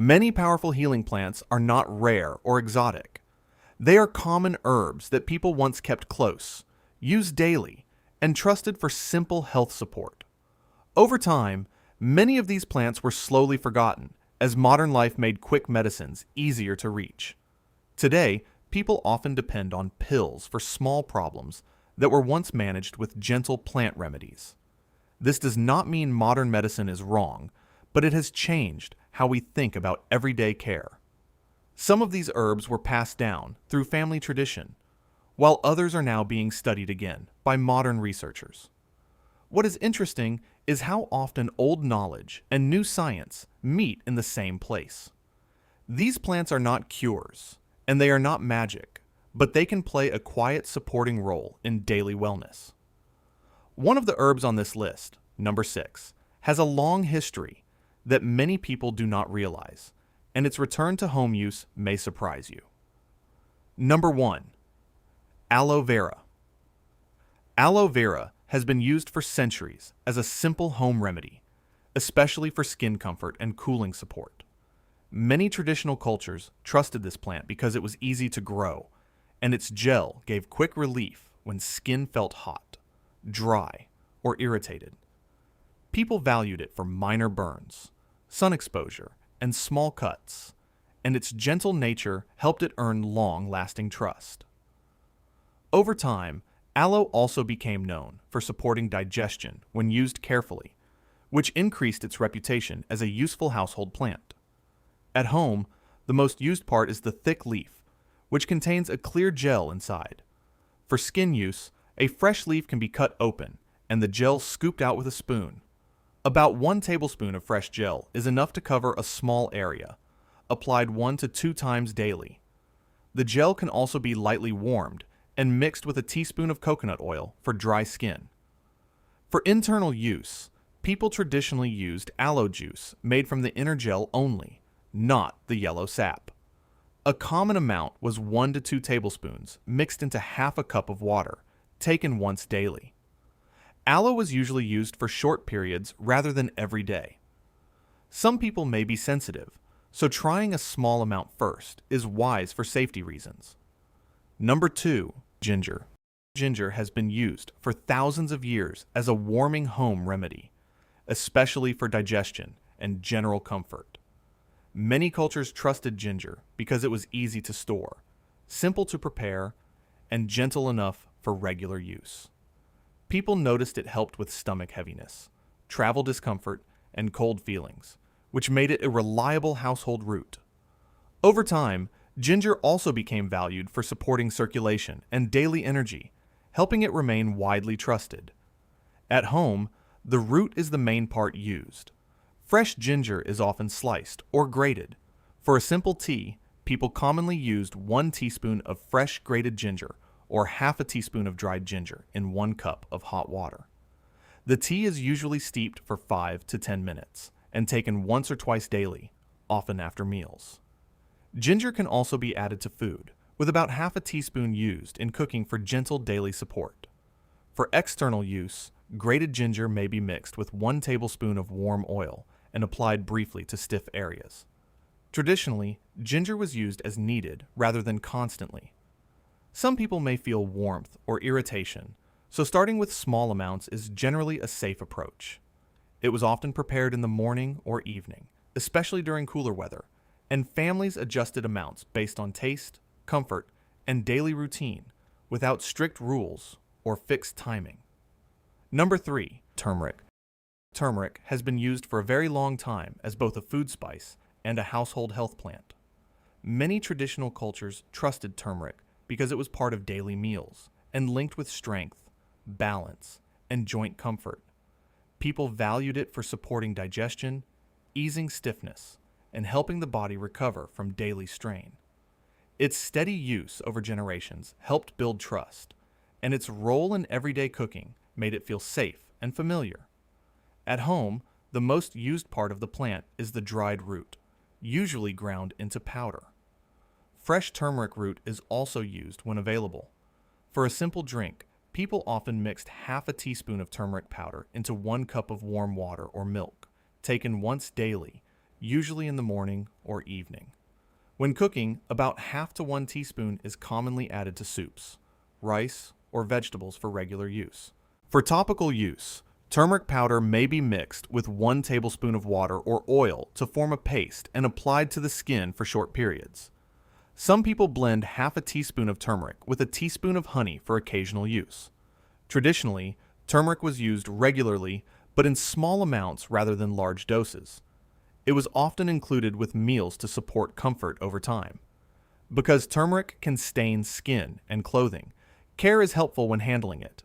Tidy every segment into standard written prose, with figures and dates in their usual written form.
Many powerful healing plants are not rare or exotic. They are common herbs that people once kept close, used daily, and trusted for simple health support. Over time, many of these plants were slowly forgotten as modern life made quick medicines easier to reach. Today, people often depend on pills for small problems that were once managed with gentle plant remedies. This does not mean modern medicine is wrong, but it has changed how we think about everyday care. Some of these herbs were passed down through family tradition, while others are now being studied again by modern researchers. What is interesting is how often old knowledge and new science meet in the same place. These plants are not cures, and they are not magic, but they can play a quiet supporting role in daily wellness. One of the herbs on this list, number 6, has a long history that many people do not realize, and its return to home use may surprise you. Number 1. Aloe Vera. Aloe vera has been used for centuries as a simple home remedy, especially for skin comfort and cooling support. Many traditional cultures trusted this plant because it was easy to grow, and its gel gave quick relief when skin felt hot, dry, or irritated. People valued it for minor burns, sun exposure, and small cuts, and its gentle nature helped it earn long-lasting trust. Over time, aloe also became known for supporting digestion when used carefully, which increased its reputation as a useful household plant. At home, the most used part is the thick leaf, which contains a clear gel inside. For skin use, a fresh leaf can be cut open and the gel scooped out with a spoon. About 1 tablespoon of fresh gel is enough to cover a small area, applied 1 to 2 times daily. The gel can also be lightly warmed and mixed with a teaspoon of coconut oil for dry skin. For internal use, people traditionally used aloe juice made from the inner gel only, not the yellow sap. A common amount was 1 to 2 tablespoons mixed into half a cup of water, taken once daily. Aloe was usually used for short periods rather than every day. Some people may be sensitive, so trying a small amount first is wise for safety reasons. Number 2. Ginger. Ginger has been used for thousands of years as a warming home remedy, especially for digestion and general comfort. Many cultures trusted ginger because it was easy to store, simple to prepare, and gentle enough for regular use. People noticed it helped with stomach heaviness, travel discomfort, and cold feelings, which made it a reliable household root. Over time, ginger also became valued for supporting circulation and daily energy, helping it remain widely trusted. At home, the root is the main part used. Fresh ginger is often sliced or grated. For a simple tea, people commonly used 1 teaspoon of fresh grated ginger or half a teaspoon of dried ginger in 1 cup of hot water. The tea is usually steeped for 5 to 10 minutes and taken once or twice daily, often after meals. Ginger can also be added to food, with about half a teaspoon used in cooking for gentle daily support. For external use, grated ginger may be mixed with 1 tablespoon of warm oil and applied briefly to stiff areas. Traditionally, ginger was used as needed rather than constantly. Some people may feel warmth or irritation, so starting with small amounts is generally a safe approach. It was often prepared in the morning or evening, especially during cooler weather, and families adjusted amounts based on taste, comfort, and daily routine without strict rules or fixed timing. Number 3. Turmeric. Turmeric has been used for a very long time as both a food spice and a household health plant. Many traditional cultures trusted turmeric because it was part of daily meals and linked with strength, balance, and joint comfort. People valued it for supporting digestion, easing stiffness, and helping the body recover from daily strain. Its steady use over generations helped build trust, and its role in everyday cooking made it feel safe and familiar. At home, the most used part of the plant is the dried root, usually ground into powder. Fresh turmeric root is also used when available. For a simple drink, people often mixed half a teaspoon of turmeric powder into 1 cup of warm water or milk, taken once daily, usually in the morning or evening. When cooking, about half to 1 teaspoon is commonly added to soups, rice, or vegetables for regular use. For topical use, turmeric powder may be mixed with 1 tablespoon of water or oil to form a paste and applied to the skin for short periods. Some people blend half a teaspoon of turmeric with a teaspoon of honey for occasional use. Traditionally, turmeric was used regularly but in small amounts rather than large doses. It was often included with meals to support comfort over time. Because turmeric can stain skin and clothing, care is helpful when handling it.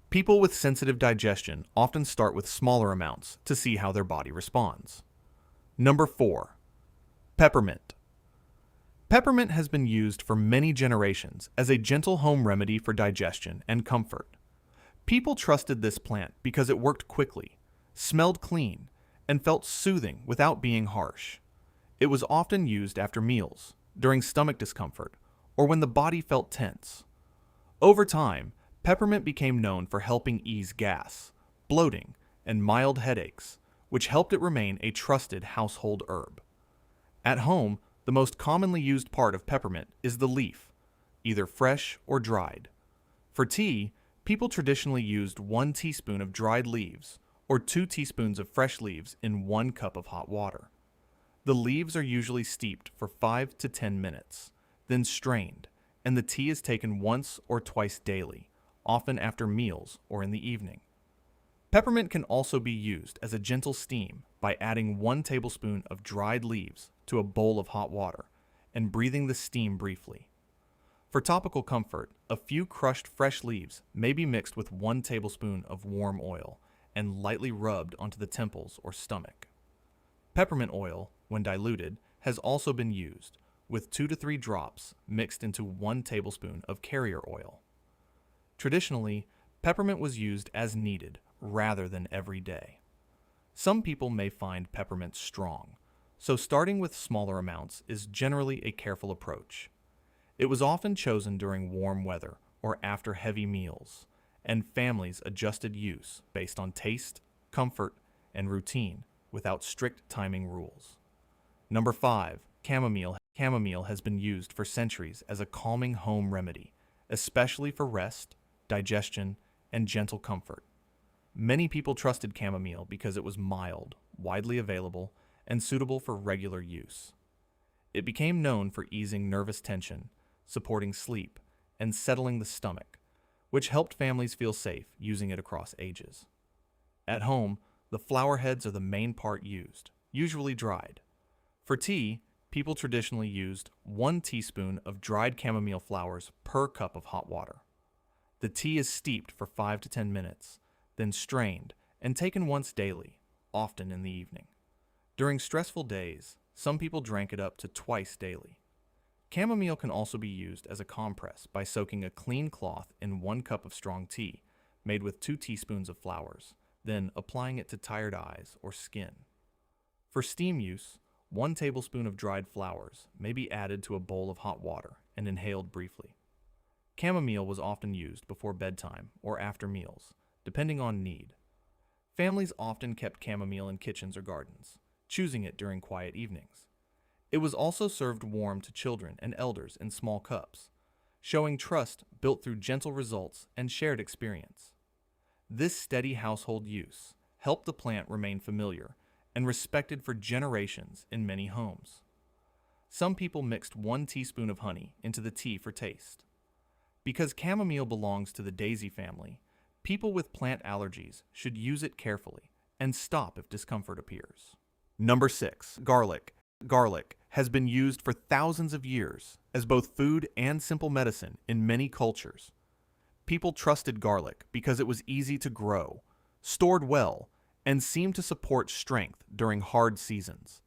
People with sensitive digestion often start with smaller amounts to see how their body responds. Number 4. Peppermint. Peppermint has been used for many generations as a gentle home remedy for digestion and comfort. People trusted this plant because it worked quickly, smelled clean, and felt soothing without being harsh. It was often used after meals, during stomach discomfort, or when the body felt tense. Over time, peppermint became known for helping ease gas, bloating, and mild headaches, which helped it remain a trusted household herb. At home, the most commonly used part of peppermint is the leaf, either fresh or dried. For tea, people traditionally used 1 teaspoon of dried leaves or 2 teaspoons of fresh leaves in 1 cup of hot water. The leaves are usually steeped for 5 to 10 minutes, then strained, and the tea is taken once or twice daily, often after meals or in the evening. Peppermint can also be used as a gentle steam by adding 1 tablespoon of dried leaves to a bowl of hot water and breathing the steam briefly. For topical comfort, a few crushed fresh leaves may be mixed with 1 tablespoon of warm oil and lightly rubbed onto the temples or stomach. Peppermint oil, when diluted, has also been used, with 2 to 3 drops mixed into 1 tablespoon of carrier oil. Traditionally, peppermint was used as needed rather than every day. Some people may find peppermint strong, so starting with smaller amounts is generally a careful approach. It was often chosen during warm weather or after heavy meals, and families adjusted use based on taste, comfort, and routine without strict timing rules. Number 5. Chamomile. Chamomile has been used for centuries as a calming home remedy, especially for rest, digestion, and gentle comfort. Many people trusted chamomile because it was mild, widely available, and suitable for regular use. It became known for easing nervous tension, supporting sleep, and settling the stomach, which helped families feel safe using it across ages. At home, the flower heads are the main part used, usually dried. For tea, people traditionally used 1 teaspoon of dried chamomile flowers per cup of hot water. The tea is steeped for 5 to 10 minutes, then strained and taken once daily, often in the evening. During stressful days, some people drank it up to twice daily. Chamomile can also be used as a compress by soaking a clean cloth in 1 cup of strong tea, made with 2 teaspoons of flowers, then applying it to tired eyes or skin. For steam use, 1 tablespoon of dried flowers may be added to a bowl of hot water and inhaled briefly. Chamomile was often used before bedtime or after meals, depending on need. Families often kept chamomile in kitchens or gardens, choosing it during quiet evenings. It was also served warm to children and elders in small cups, showing trust built through gentle results and shared experience. This steady household use helped the plant remain familiar and respected for generations in many homes. Some people mixed 1 teaspoon of honey into the tea for taste. Because chamomile belongs to the daisy family, people with plant allergies should use it carefully and stop if discomfort appears. Number 6. Garlic. Garlic has been used for thousands of years as both food and simple medicine in many cultures. People trusted garlic because it was easy to grow, stored well, and seemed to support strength during hard seasons.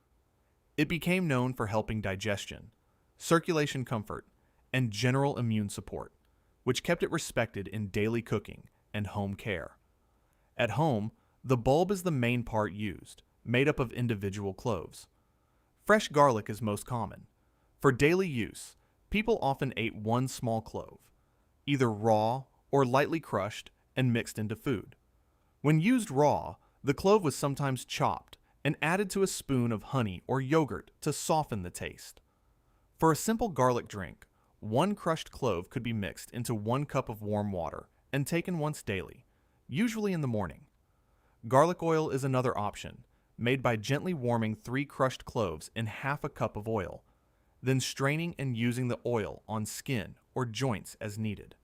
It became known for helping digestion, circulation comfort, and general immune support, which kept it respected in daily cooking and home care. At home, the bulb is the main part used, made up of individual cloves. Fresh garlic is most common. For daily use, people often ate 1 small clove, either raw or lightly crushed and mixed into food. When used raw, the clove was sometimes chopped and added to a spoon of honey or yogurt to soften the taste. For a simple garlic drink, 1 crushed clove could be mixed into 1 cup of warm water and taken once daily, usually in the morning. Garlic oil is another option, made by gently warming 3 crushed cloves in half a cup of oil, then straining and using the oil on skin or joints as needed.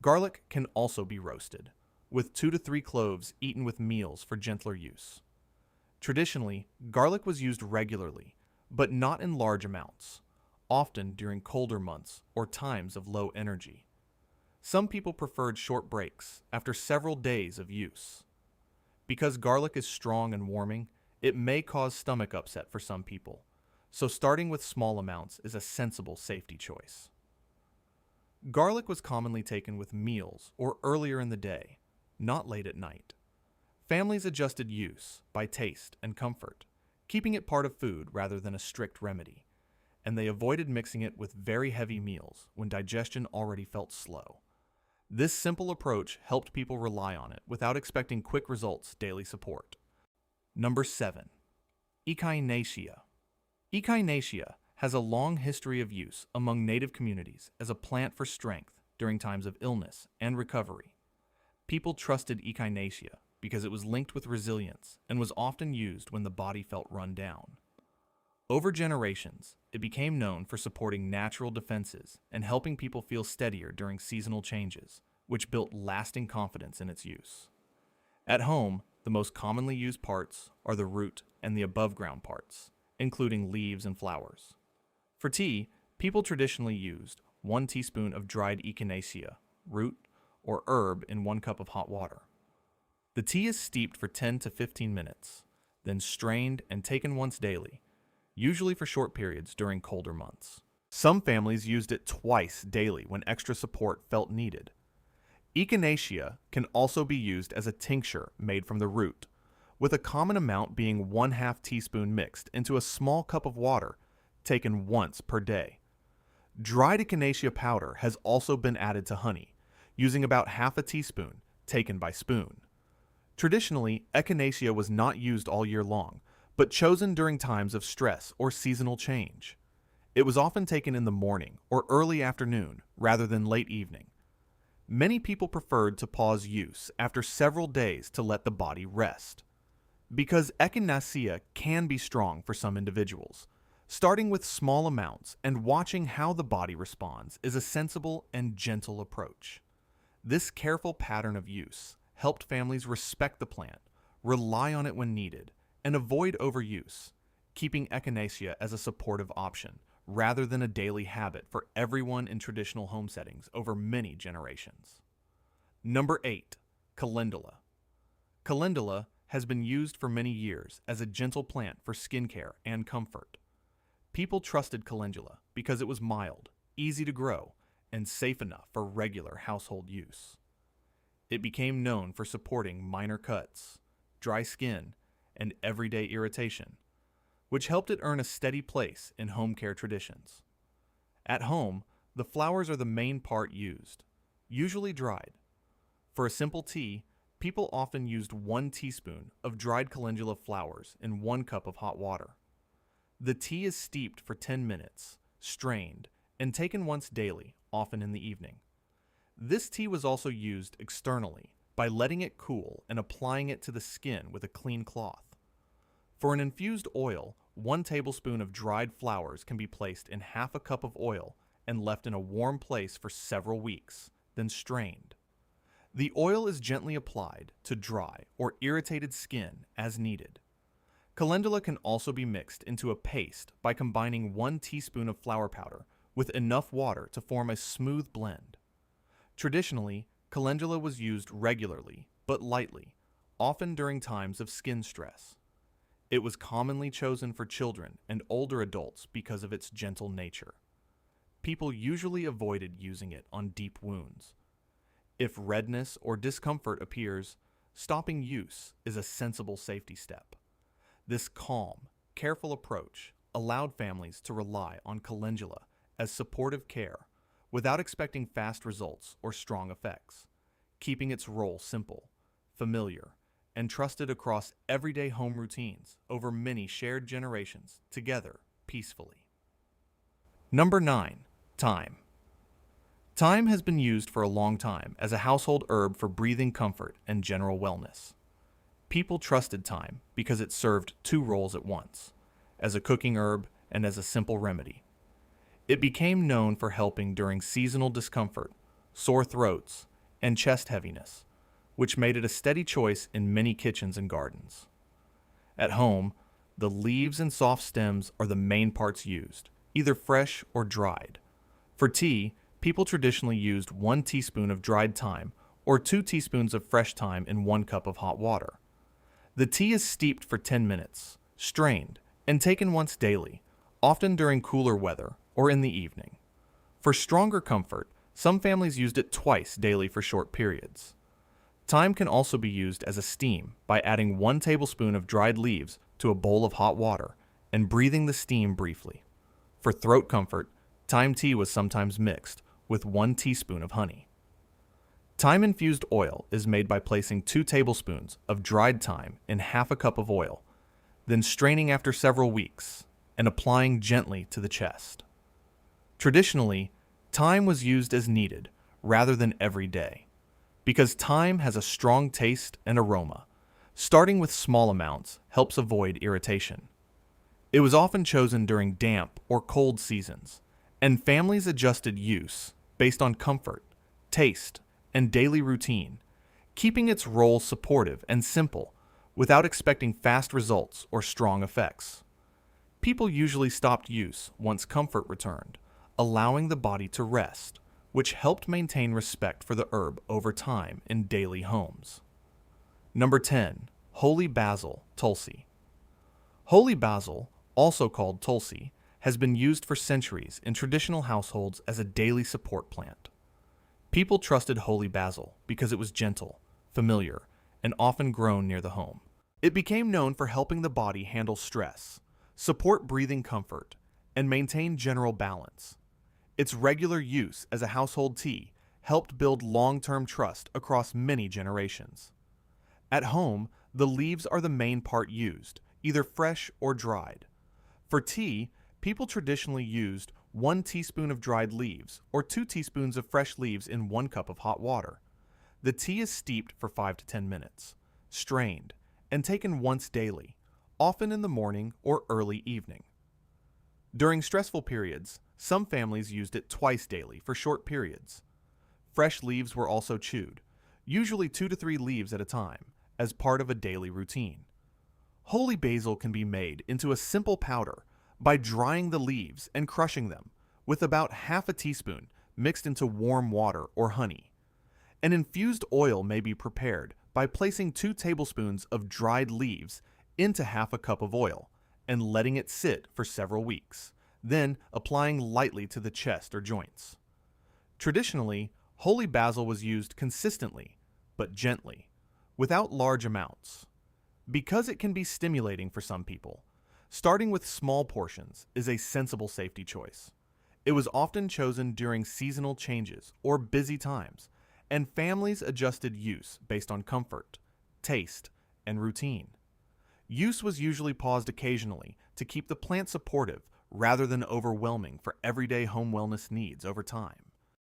Garlic can also be roasted, with 2 to 3 cloves eaten with meals for gentler use. Traditionally, garlic was used regularly, but not in large amounts, often during colder months or times of low energy. Some people preferred short breaks after several days of use. Because garlic is strong and warming, it may cause stomach upset for some people, so starting with small amounts is a sensible safety choice. Garlic was commonly taken with meals or earlier in the day, not late at night. Families adjusted use by taste and comfort, keeping it part of food rather than a strict remedy, and they avoided mixing it with very heavy meals when digestion already felt slow. This simple approach helped people rely on it without expecting quick results daily support. Number 7. Echinacea. Echinacea has a long history of use among native communities as a plant for strength during times of illness and recovery. People trusted Echinacea because it was linked with resilience and was often used when the body felt run down. Over generations, it became known for supporting natural defenses and helping people feel steadier during seasonal changes, which built lasting confidence in its use. At home, the most commonly used parts are the root and the above-ground parts, including leaves and flowers. For tea, people traditionally used 1 teaspoon of dried Echinacea, root, or herb in 1 cup of hot water. The tea is steeped for 10 to 15 minutes, then strained and taken once daily, usually for short periods during colder months. Some families used it twice daily when extra support felt needed. Echinacea can also be used as a tincture made from the root, with a common amount being 1/2 teaspoon mixed into a small cup of water, taken once per day. Dried Echinacea powder has also been added to honey, using about 1/2 teaspoon, taken by spoon. Traditionally, Echinacea was not used all year long, but chosen during times of stress or seasonal change. It was often taken in the morning or early afternoon rather than late evening. Many people preferred to pause use after several days to let the body rest. Because Echinacea can be strong for some individuals, starting with small amounts and watching how the body responds is a sensible and gentle approach. This careful pattern of use helped families respect the plant, rely on it when needed, and avoid overuse, keeping Echinacea as a supportive option rather than a daily habit for everyone in traditional home settings over many generations. Number 8. Calendula. Calendula has been used for many years as a gentle plant for skincare and comfort. People trusted calendula because it was mild, easy to grow, and safe enough for regular household use. It became known for supporting minor cuts, dry skin, and everyday irritation, which helped it earn a steady place in home care traditions. At home, the flowers are the main part used, usually dried. For a simple tea, people often used 1 teaspoon of dried calendula flowers in 1 cup of hot water. The tea is steeped for 10 minutes, strained, and taken once daily, often in the evening. This tea was also used externally by letting it cool and applying it to the skin with a clean cloth. For an infused oil, 1 tablespoon of dried flowers can be placed in 1/2 cup of oil and left in a warm place for several weeks, then strained. The oil is gently applied to dry or irritated skin as needed. Calendula can also be mixed into a paste by combining 1 teaspoon of flower powder with enough water to form a smooth blend. Traditionally, calendula was used regularly, but lightly, often during times of skin stress. It was commonly chosen for children and older adults because of its gentle nature. People usually avoided using it on deep wounds. If redness or discomfort appears, stopping use is a sensible safety step. This calm, careful approach allowed families to rely on calendula as supportive care without expecting fast results or strong effects, keeping its role simple, familiar, and trusted across everyday home routines over many shared generations, together peacefully. Number 9. Thyme. Thyme has been used for a long time as a household herb for breathing comfort and general wellness. People trusted thyme because it served two roles at once, as a cooking herb and as a simple remedy. It became known for helping during seasonal discomfort, sore throats, and chest heaviness, which made it a steady choice in many kitchens and gardens. At home, the leaves and soft stems are the main parts used, either fresh or dried. For tea, people traditionally used 1 teaspoon of dried thyme or 2 teaspoons of fresh thyme in 1 cup of hot water. The tea is steeped for 10 minutes, strained, and taken once daily, often during cooler weather or in the evening. For stronger comfort, some families used it twice daily for short periods. Thyme can also be used as a steam by adding 1 tablespoon of dried leaves to a bowl of hot water and breathing the steam briefly. For throat comfort, thyme tea was sometimes mixed with 1 teaspoon of honey. Thyme-infused oil is made by placing 2 tablespoons of dried thyme in half a cup of oil, then straining after several weeks and applying gently to the chest. Traditionally, thyme was used as needed rather than every day, because thyme has a strong taste and aroma. Starting with small amounts helps avoid irritation. It was often chosen during damp or cold seasons, and families adjusted use based on comfort, taste, and daily routine, keeping its role supportive and simple without expecting fast results or strong effects. People usually stopped use once comfort returned, allowing the body to rest, which helped maintain respect for the herb over time in daily homes. Number 10. Holy Basil, Tulsi. Holy Basil, also called Tulsi, has been used for centuries in traditional households as a daily support plant. People trusted holy basil because it was gentle, familiar, and often grown near the home. It became known for helping the body handle stress, support breathing comfort, and maintain general balance. Its regular use as a household tea helped build long-term trust across many generations. At home, the leaves are the main part used, either fresh or dried. For tea, people traditionally used 1 teaspoon of dried leaves or 2 teaspoons of fresh leaves in 1 cup of hot water. The tea is steeped for 5 to 10 minutes, strained, and taken once daily, often in the morning or early evening. During stressful periods, some families used it twice daily for short periods. Fresh leaves were also chewed, usually 2 to 3 leaves at a time, as part of a daily routine. Holy basil can be made into a simple powder by drying the leaves and crushing them with about half a teaspoon mixed into warm water or honey. An infused oil may be prepared by placing 2 tablespoons of dried leaves into half a cup of oil and letting it sit for several weeks, then applying lightly to the chest or joints. Traditionally, holy basil was used consistently, but gently, without large amounts. Because it can be stimulating for some people, starting with small portions is a sensible safety choice. It was often chosen during seasonal changes or busy times, and families adjusted use based on comfort, taste, and routine. Use was usually paused occasionally to keep the plant supportive rather than overwhelming for everyday home wellness needs over time.